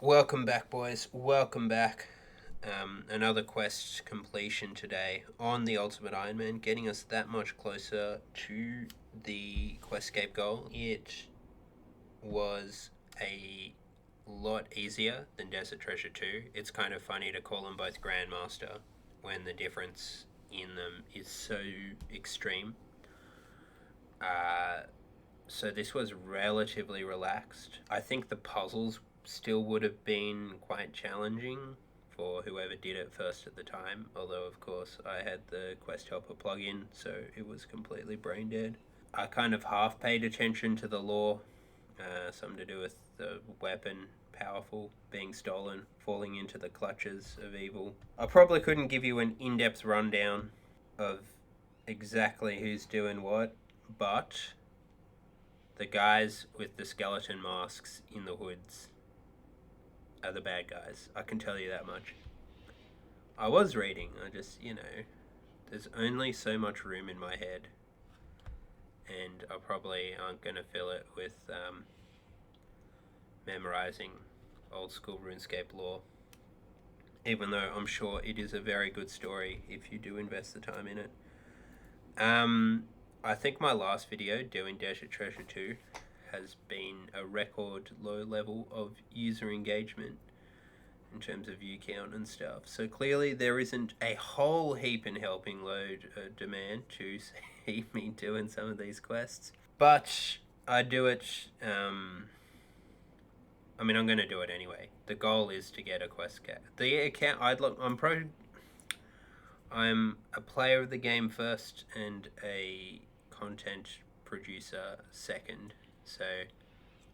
Welcome back, boys. Welcome back. Another quest completion today on the Ultimate Ironman, getting us that much closer to the Questscape goal. It was a lot easier than Desert Treasure 2. It's kind of funny to call them both Grandmaster when the difference in them is so extreme. So this was relatively relaxed. I think the puzzles still would have been quite challenging for whoever did it first at the time, although of course I had the Quest Helper plugin, so it was completely brain dead. I kind of half paid attention to the lore, something to do with the weapon powerful, being stolen, falling into the clutches of evil. I probably couldn't give you an in-depth rundown of exactly who's doing what, but the guys with the skeleton masks in the hoods are the bad guys. I can tell you that much. I was reading, I just, there's only so much room in my head, and I probably aren't going to fill it with memorizing old school RuneScape lore, even though I'm sure it is a very good story if you do invest the time in it. I think my last video doing Desert Treasure 2 has been a record low level of user engagement in terms of view count and stuff. So clearly there isn't a whole heap and helping load demand to see me doing some of these quests. But I do it, I'm going to do it anyway. The goal is to get a quest cap. The account, I'm a player of the game first and a content producer second. So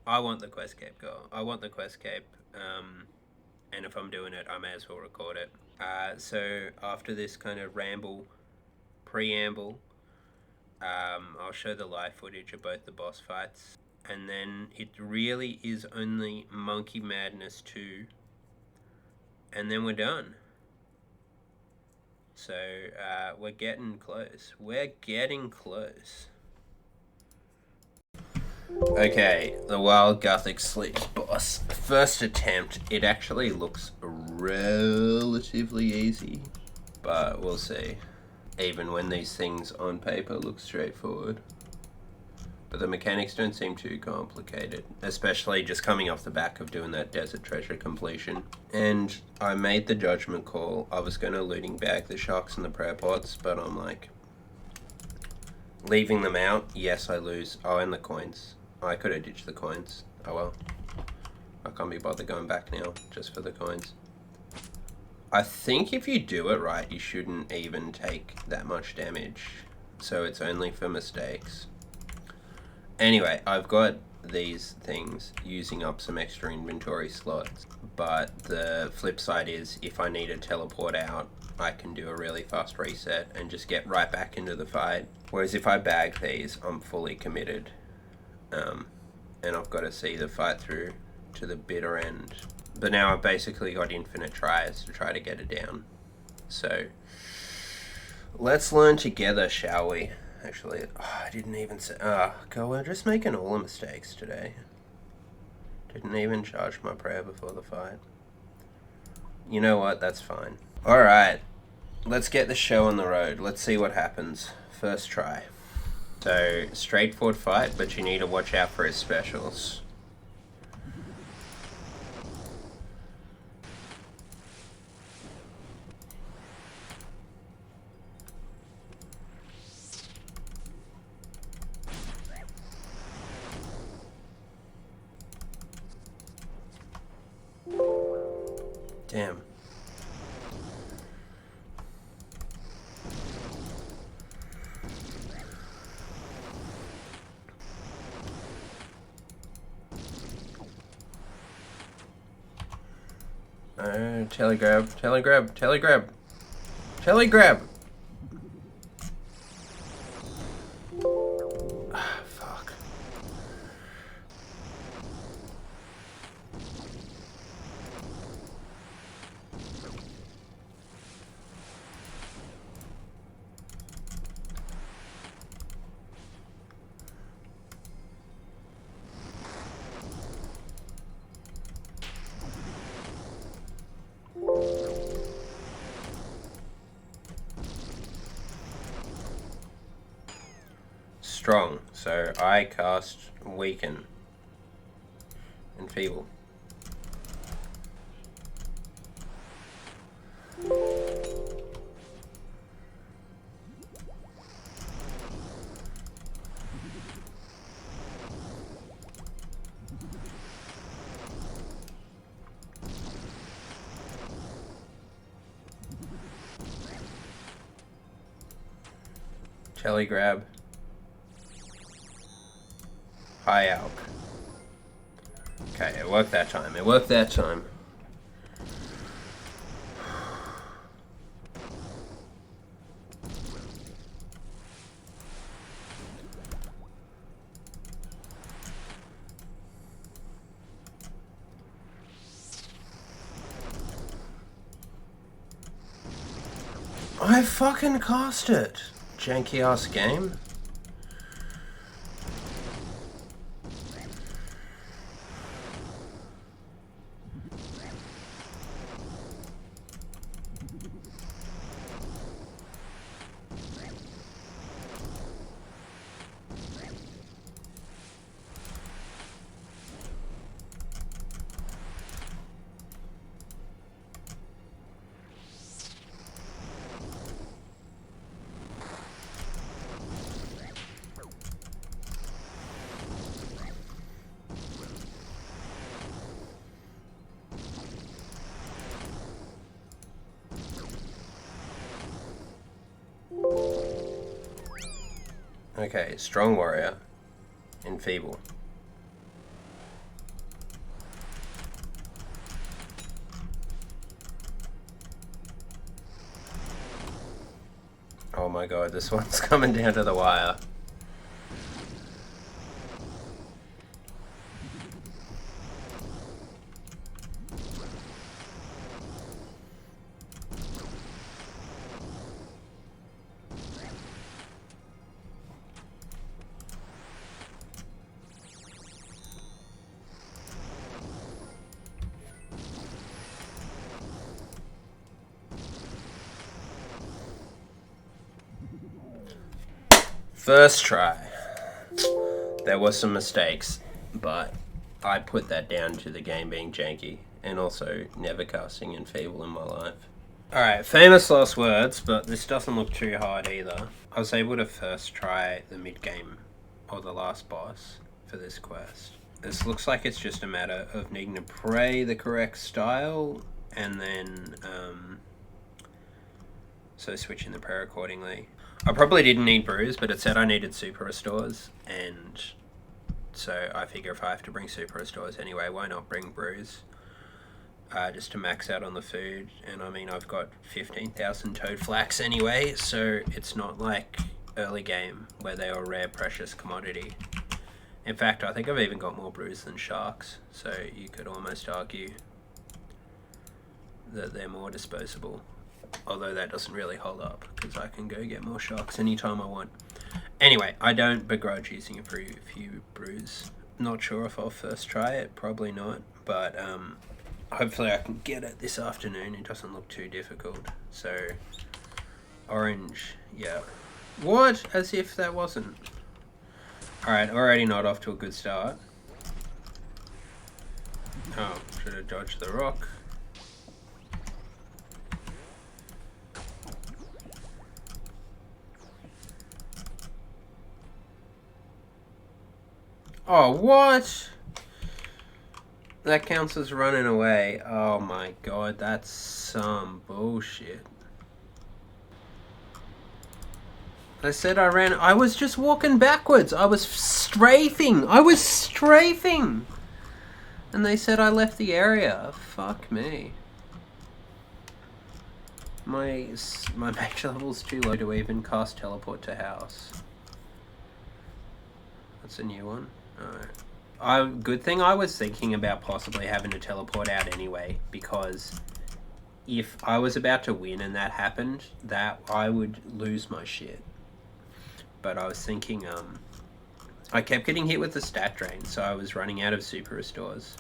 I want the quest cape goal. I want the quest cape, and if I'm doing it, I may as well record it. So after this kind of preamble, I'll show the live footage of both the boss fights, and then it really is only Monkey Madness 2, and then we're done. So we're getting close. Okay, the Wild Guthix Sleeps boss. First attempt, it actually looks relatively easy, but we'll see. Even when these things on paper look straightforward. But the mechanics don't seem too complicated, especially just coming off the back of doing that Desert Treasure completion. And I made the judgment call. I was going to looting bag the sharks and the prayer pods, but I'm like, leaving them out, yes, I lose. Oh, and the coins. I could have ditched the coins. Oh well. I can't be bothered going back now, just for the coins. I think if you do it right, you shouldn't even take that much damage. So it's only for mistakes. Anyway, I've got these things using up some extra inventory slots. But the flip side is, if I need to teleport out, I can do a really fast reset and just get right back into the fight. Whereas if I bag these, I'm fully committed. And I've got to see the fight through to the bitter end. But now I've basically got infinite tries to try to get it down. So let's learn together, shall we? Actually, I didn't even say... God, we're just making all the mistakes today. Didn't even charge my prayer before the fight. You know what? That's fine. Alright, let's get the show on the road. Let's see what happens. First try. So, straightforward fight, but you need to watch out for his specials. Damn. Telegrab! Fuck. strong, so I cast weaken. Enfeeble. Jelly grab. High Alk. Okay, it worked that time. It worked that time. I fucking cast it. Janky ass game. Okay, strong warrior. Enfeeble. Oh my god, this one's coming down to the wire. First try. There were some mistakes, but I put that down to the game being janky and also never casting Enfeeble in my life. Alright, famous last words, but this doesn't look too hard either. I was able to first try the mid-game or the last boss for this quest. This looks like it's just a matter of needing to pray the correct style and then so switching the prayer accordingly. I probably didn't need brews, but it said I needed super restores, and so I figure if I have to bring super restores anyway, why not bring brews? Just to max out on the food, and I mean I've got 15,000 toad flax anyway, so it's not like early game where they are a rare precious commodity. In fact, I think I've even got more brews than sharks, so you could almost argue that they're more disposable. Although that doesn't really hold up, because I can go get more sharks anytime I want. Anyway, I don't begrudge using a few brews. Not sure if I'll first try it, probably not, but hopefully I can get it this afternoon. It doesn't look too difficult. So, orange, yeah. What? As if that wasn't. Alright, already not off to a good start. Oh, should have dodged the rock. Oh, what? That counts as running away. Oh my god, that's some bullshit. I said I ran. I was just walking backwards. I was strafing. And they said I left the area. Fuck me. My mage level's too low to even cast teleport to house. That's a new one. Good thing I was thinking about possibly having to teleport out anyway, because if I was about to win and that happened, that I would lose my shit. But I was thinking, I kept getting hit with the stat drain, so I was running out of super restores,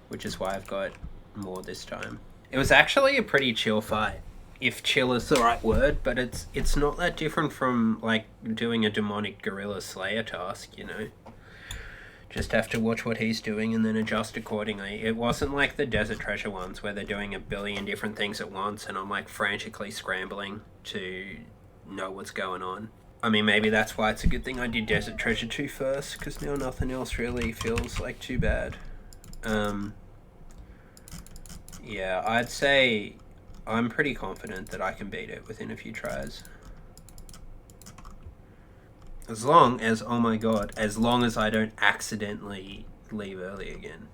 which is why I've got more this time. It was actually a pretty chill fight. if chill is the right word, but it's not that different from like doing a demonic gorilla slayer task, you know. Just have to watch what he's doing and then adjust accordingly. It wasn't like the Desert Treasure ones where they're doing a billion different things at once and I'm like frantically scrambling to know what's going on. I mean, maybe that's why it's a good thing I did Desert Treasure 2 first, because now nothing else really feels like too bad. Yeah, I'd say I'm pretty confident that I can beat it within a few tries. As long as, oh my god, as long as I don't accidentally leave early again.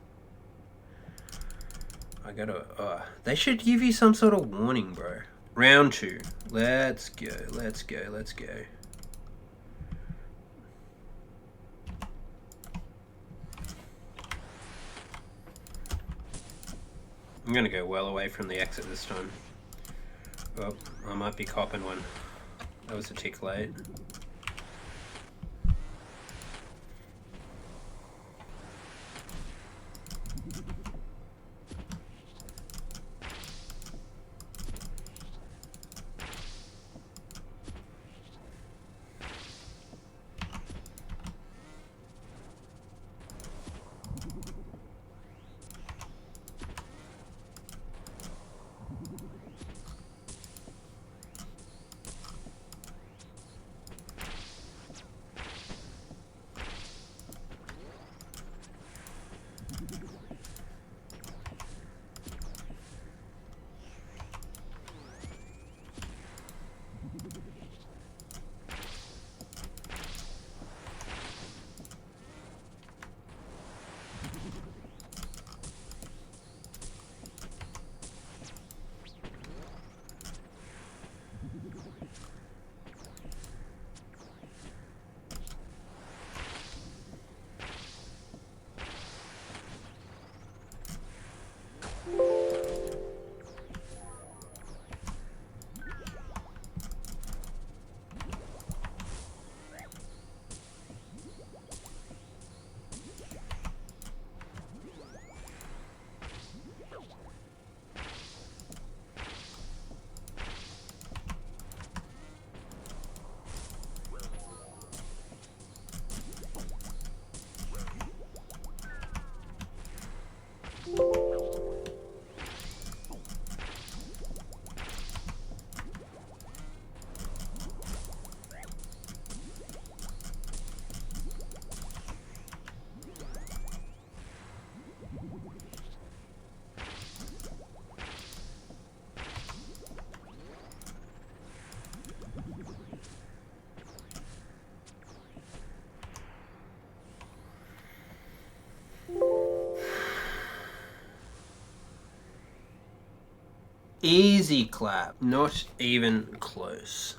I gotta, they should give you some sort of warning, bro. Round 2. Let's go, let's go, let's go. I'm gonna go well away from the exit this time. Oh, I might be copping one. That was a tick late. Easy clap. Not even close.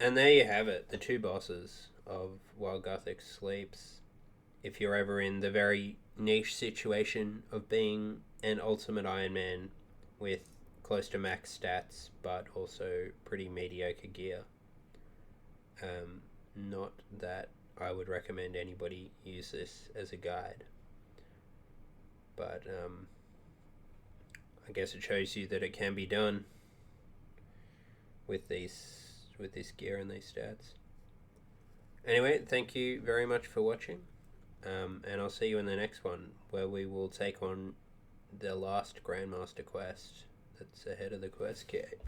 And there you have it. The 2 bosses of While Guthix Sleeps. If you're ever in the very niche situation of being an ultimate Ironman with close to max stats, but also pretty mediocre gear. Not that I would recommend anybody use this as a guide. But, I guess it shows you that it can be done with this gear and these stats. Anyway, thank you very much for watching, and I'll see you in the next one, where we will take on the last Grandmaster quest that's ahead of the quest cape.